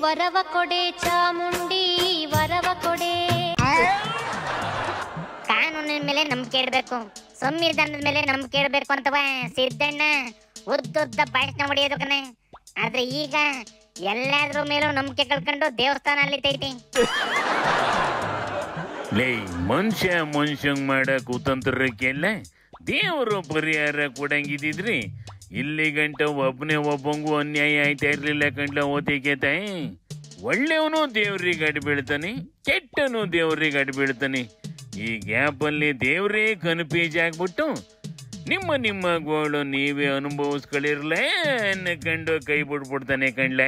ವರವ ಕೊಡೆ ಚಾಮುಂಡಿ ವರವ ಕೊಡೆ. ಕಾನೂನಿನ ಮೇಲೆ ನಂಬಿಕೆ ಇಡಬೇಕು, ಸಂವಿಧಾನದ ಮೇಲೆ ನಂಬಿಕೆ ಇಡಬೇಕು ಅಂತವ ಸಿದ್ದಣ್ಣ ಉದ್ದುದ್ದ ಭಾಷಣ ಹೊಡೆಯೋದು ಕಣೆ. ಆದ್ರೆ ಈಗ ಎಲ್ಲಾದ್ರ ಮೇಲೂ ನಂಬಿಕೆ ಕಳ್ಕೊಂಡು ದೇವಸ್ಥಾನ ಅಲ್ಲಿತೈತಿ. ಲೇ ಮನುಷ್ಯಂಗ್ ಮಾಡ ಕುತಂತ್ರಕ್ಕೆಲ್ಲ ದೇವರು ಪರಿಹಾರ ಕೊಡಂಗಿದ್ರಿ ಇಲ್ಲಿ ಗಂಟ ಒಬ್ಬಂಗೂ ಅನ್ಯಾಯ ಆಯ್ತಾ ಇರ್ಲಿಲ್ಲ ಕಂಡ್ಲ ಓದಿಕೆ. ಒಳ್ಳೆಯವನು ದೇವ್ರಿಗೆ ಅಡ್ಡ ಬೀಳ್ತಾನೆ, ಕೆಟ್ಟನು ದೇವ್ರಿಗೆ ಅಡ್ಡ ಬೀಳ್ತಾನೆ. ಈ ಗ್ಯಾಪಲ್ಲಿ ದೇವ್ರೇ ಕನ್ಫ್ಯೂಸ್ ಆಗ್ಬಿಟ್ಟು ನಿಮ್ಮ ಗೋಳು ನೀವೇ ಅನುಭವಿಸ್ಕೊಳ್ಳಿರ್ಲ ಕಂಡು ಕೈ ಬಿಡ್ಬಿಡ್ತಾನೆ ಕಂಡ್ಲ.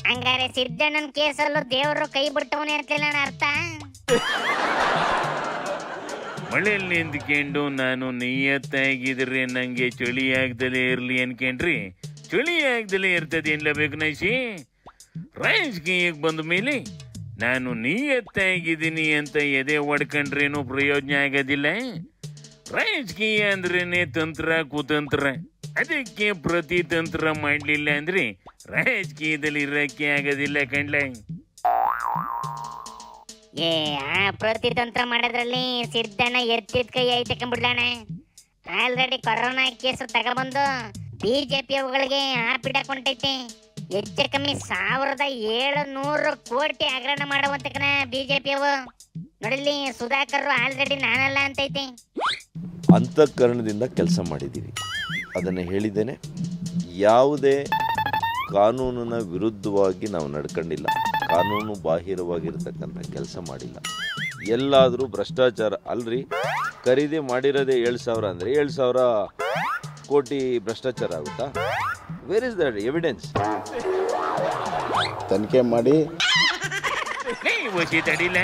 ಹಂಗಾರೆ ಸಿದ್ದಣ್ಣನ ಕೇಸಲ್ಲೂ ದೇವರು ಕೈ ಬಿಟ್ಟವನೇ ಇರ್ತಿಲ್ಲ ಅರ್ಥ. ಮಳೆಯಲ್ಲಿ ನಿಂತ್ಕೊಂಡು ನಾನು ನಿಯತ್ತಾಗಿದ್ರೆ ನಂಗೆ ಚಳಿ ಆಗ್ದಲೇ ಇರ್ಲಿ ಅನ್ಕೊಂಡ್ರಿ ಚಳಿ ಆಗ್ದಲೇ ಇರ್ತದೆ ಎನ್ಲಬೇಕು ನೈಸಿ. ರಾಜಕೀಯಕ್ಕೆ ಬಂದ ಮೇಲೆ ನಾನು ನಿಯತ್ತಾಗಿದ್ದೀನಿ ಅಂತ ಎದೆ ಹೊಡ್ಕೊಂಡ್ರೇನು ಪ್ರಯೋಜನ ಆಗೋದಿಲ್ಲ. ರಾಜಕೀಯ ಅಂದ್ರೇನೆ ತಂತ್ರ ಕುತಂತ್ರ, ಅದಕ್ಕೆ ಪ್ರತಿ ತಂತ್ರ ಮಾಡಲಿಲ್ಲ ಅಂದ್ರೆ ರಾಜಕೀಯದಲ್ಲಿ ಇರಕ್ಕೆ ಆಗೋದಿಲ್ಲ ಕಂಡ್ಲ. ಪ್ರತಿತಂತ್ರ ಮಾಡೋದ್ರಲ್ಲಿ ಸಿದ್ದಣ್ಣ ಎತ್ತಿದ ಕೈ ಐತಕೊಂಡ್ಬಿಡ್ಲಾಣ. ಆಲ್ರೆಡಿ ಕೊರೋನಾ ಕೇಸು ತಗೊಬಂದು ಬಿಜೆಪಿ ಅವುಗಳಿಗೆ ಕೊಂಡೈತಿ. ಹೆಚ್ಚು ಕಮ್ಮಿ 1700 ಕೋಟಿ ಹಗರಣ ಮಾಡುವಂತ ಕಣ ಬಿಜೆಪಿ ಅವು. ನೋಡಲಿ ಸುಧಾಕರ್ ಆಲ್ರೆಡಿ ನಾನಲ್ಲ ಅಂತೈತಿ. ಅಂತಃಕರಣದಿಂದ ಕೆಲಸ ಮಾಡಿದ್ದೀವಿ, ಅದನ್ನು ಹೇಳಿದ್ದೇನೆ. ಯಾವುದೇ ಕಾನೂನಿನ ವಿರುದ್ಧವಾಗಿ ನಾವು ನಡ್ಕೊಂಡಿಲ್ಲ, ಕಾನೂನು ಬಾಹಿರವಾಗಿರ್ತಕ್ಕಂಥ ಕೆಲಸ ಮಾಡಿಲ್ಲ. ಎಲ್ಲಾದರೂ ಭ್ರಷ್ಟಾಚಾರ ಅಲ್ರಿ, ಖರೀದಿ ಮಾಡಿರೋದೇ 7,000 ಅಂದರೆ 7,000 ಕೋಟಿ ಭ್ರಷ್ಟಾಚಾರ ಆಗುತ್ತಾ? Where is that evidence? ತನಿಖೆ ಮಾಡಿ ತಡಿಲ್ಲ.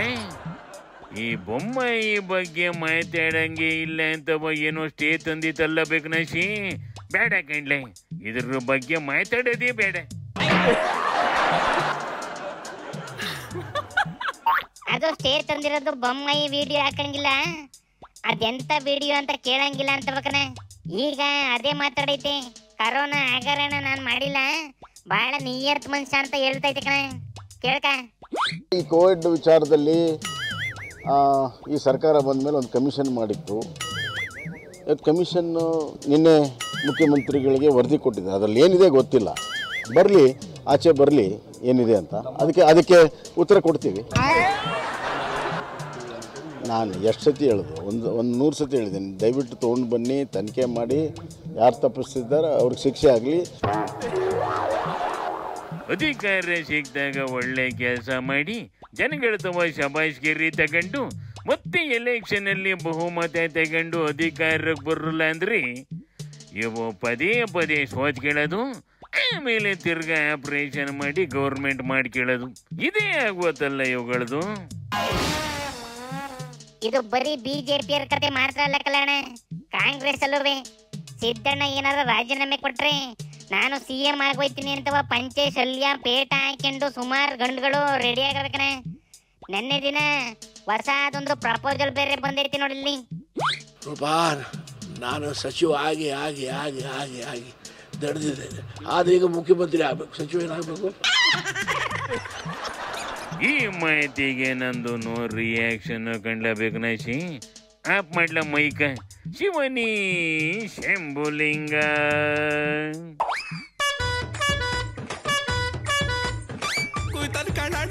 ಈ ಬೊಮ್ಮಾಯಿ ಬಗ್ಗೆ ಮಾತಾಡಂಗೆ ಇಲ್ಲ ಅಂತ ಏನೋ ಸ್ಟೇ ತಂದಿತ್ತಲ್ಲ ಬೇಕು ನಶಿ. ಬೇಡ ಕಂಡ್ಲೆ, ಇದ್ರ ಬಗ್ಗೆ ಮಾತಾಡೋದೇ ಬೇಡ. ಅದು ಸ್ಟೇ ತಂದಿರೋದು ಬೊಮ್ಮಾಯಿ ವಿಡಿಯೋ ಹಾಕಂಗಿಲ್ಲ, ಅದೆಂತ ವಿಡಿಯೋ ಅಂತ ಕೇಳಂಗಿಲ್ಲ ಅಂತ ಬೇಕನ. ಈಗ ಅದೇ ಮಾತಾಡೈತೆ, ಕರೋನಾ ಹಗರಣ ನಾನು ಮಾಡಿಲ್ಲ, ಬಹಳ ನಿಯತ್ ಮನುಷ್ಯ ಅಂತ ಹೇಳ್ತೈತೆ ಕಣ. ಕೇಳ್ಕ, ಈ ಕೋವಿಡ್ ವಿಚಾರದಲ್ಲಿ ಈ ಸರ್ಕಾರ ಬಂದ ಮೇಲೆ ಒಂದು ಕಮಿಷನ್ ಮಾಡಿತ್ತು. ಕಮಿಷನ್ನು ನಿನ್ನೆ ಮುಖ್ಯಮಂತ್ರಿಗಳಿಗೆ ವರದಿ ಕೊಟ್ಟಿದೆ. ಅದರಲ್ಲಿ ಏನಿದೆ ಗೊತ್ತಿಲ್ಲ, ಬರಲಿ ಆಚೆ ಬರಲಿ ಏನಿದೆ ಅಂತ, ಅದಕ್ಕೆ ಉತ್ತರ ಕೊಡ್ತೀವಿ. ನಾನು ಎಷ್ಟು ಸತಿ ಹೇಳಿದೆ, ಒಂದು 100 ಸತಿ ಹೇಳಿದ್ದೀನಿ, ದಯವಿಟ್ಟು ತೊಗೊಂಡು ಬನ್ನಿ, ತನಿಖೆ ಮಾಡಿ, ಯಾರು ತಪ್ಪಿಸ್ತಿದ್ದಾರೆ ಅವ್ರಿಗೆ ಶಿಕ್ಷೆ ಆಗಲಿ. ಅಧಿಕಾರ ಸಿಕ್ಕಿದಾಗ ಒಳ್ಳೆ ಕೆಲಸ ಮಾಡಿ ಜನಗಳ ತವ ಶಬಾಷ್ಗಿರಿ ತಗೊಂಡು ಮತ್ತೆ ಎಲೆಕ್ಷನ್ ಅಲ್ಲಿ ಬಹುಮತ ತಗೊಂಡು ಅಧಿಕಾರಕ್ಕೆ ಬರಲ್ಲ ಅಂದ್ರೆ ಇವು ಪದೇ ಪದೇ ಸೋಚ್ಕೊಳ್ಳೋದು, ಆಮೇಲೆ ತಿರ್ಗಾ ಆಪರೇಷನ್ ಮಾಡಿ ಗೌರ್ಮೆಂಟ್ ಮಾಡ್ಕೊಳ್ಳೋದು, ಇದೇ ಆಗುತ್ತಲ್ಲ ಇವುಗಳದು. ಇದು ಬರೀ ಬಿಜೆಪಿಯರ ಕತೆ ಮಾತ್ರ ಅಲ್ಲ ಕಲ್ಯಾಣ, ಕಾಂಗ್ರೆಸ್ ಅಲ್ಲೂ ಸಿದ್ದಣ್ಣ ಏನಾರ ರಾಜೀನಾಮೆ ಕೊಟ್ರೆ ನಾನು CM ಆಗೋಯ್ತೀನಿ ಅಂತವ ಪಂಚೆ ಶಲ್ಯ ಪೇಟ ಹಾಕೊಂಡು ಸುಮಾರು ಗಂಡುಗಳು ರೆಡಿ ಆಗಬೇಕನೆ. ನೆನ್ನೆ ದಿನ ಹೊಸದೊಂದು ಪ್ರಪೋಸಲ್ ಬೇರೆ ಬಂದೈತಿ ನೋಡಿಲ್ಲಿ. ನಾನು ಸಚಿವ ಆಗಿ ಆಗಿ ಆಗಿ ಆಗಿ ಆಗಿ ದಡ್ದಿದ್ದೇನೆ, ಆದ್ರೆ ಈಗ ಮುಖ್ಯಮಂತ್ರಿ ಆಗ್ಬೇಕು, ಸಚಿವ ಏನಾಗಬೇಕು. ಈ ಮಾಹಿತಿಗೆ ನಂದು ನೋ ರಿಯಾಕ್ಷನ್ ಕಂಡ್ಲಬೇಕು ನಶಿ. ಆಪ್ ಮಾಡ್ಲ ಮೈಕ ಶಿವನಿ ಶಂಭುಲಿಂಗ. कोई तन काढा